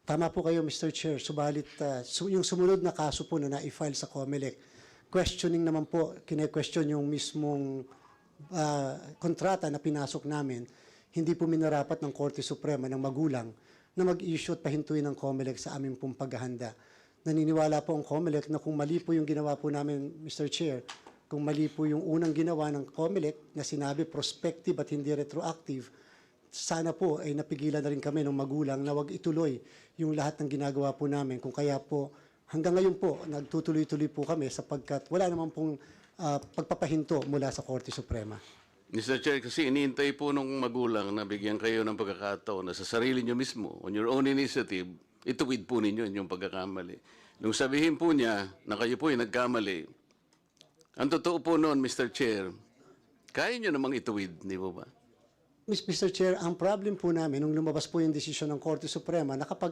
Tama po kayo, Mr. Chair. Subalit, yung sumunod na kaso po na na-file sa COMELEC, questioning naman po, kine-question yung mismong kontrata na pinasok namin, hindi po minarapat ng Korte Suprema ng magulang na mag-issue at pahintuin ng COMELEC sa aming pong paghahanda. Naniniwala po ang COMELEC na kung mali po yung ginawa po namin, Mr. Chair, kung mali po yung unang ginawa ng COMELEC na sinabi prospective at hindi retroactive, sana po ay napigilan na rin kami ng magulang na wag ituloy yung lahat ng ginagawa po namin. Kung kaya po, hanggang ngayon po, nagtutuloy-tuloy po kami sapagkat wala naman pong pagpapahinto mula sa Korte Suprema. Mr. Chair, kasi iniintay po nung magulang na bigyan kayo ng pagkakataon na sa sarili nyo mismo, on your own initiative, ituwid po ninyo yung pagkakamali. Nung sabihin po niya na kayo po yung nagkamali, ang totoo po noon, Mr. Chair, kaya nyo namang ituwid, di ba ba? Mr. Chair, ang problem po namin nung lumabas po yung desisyon ng Korte Suprema na kapag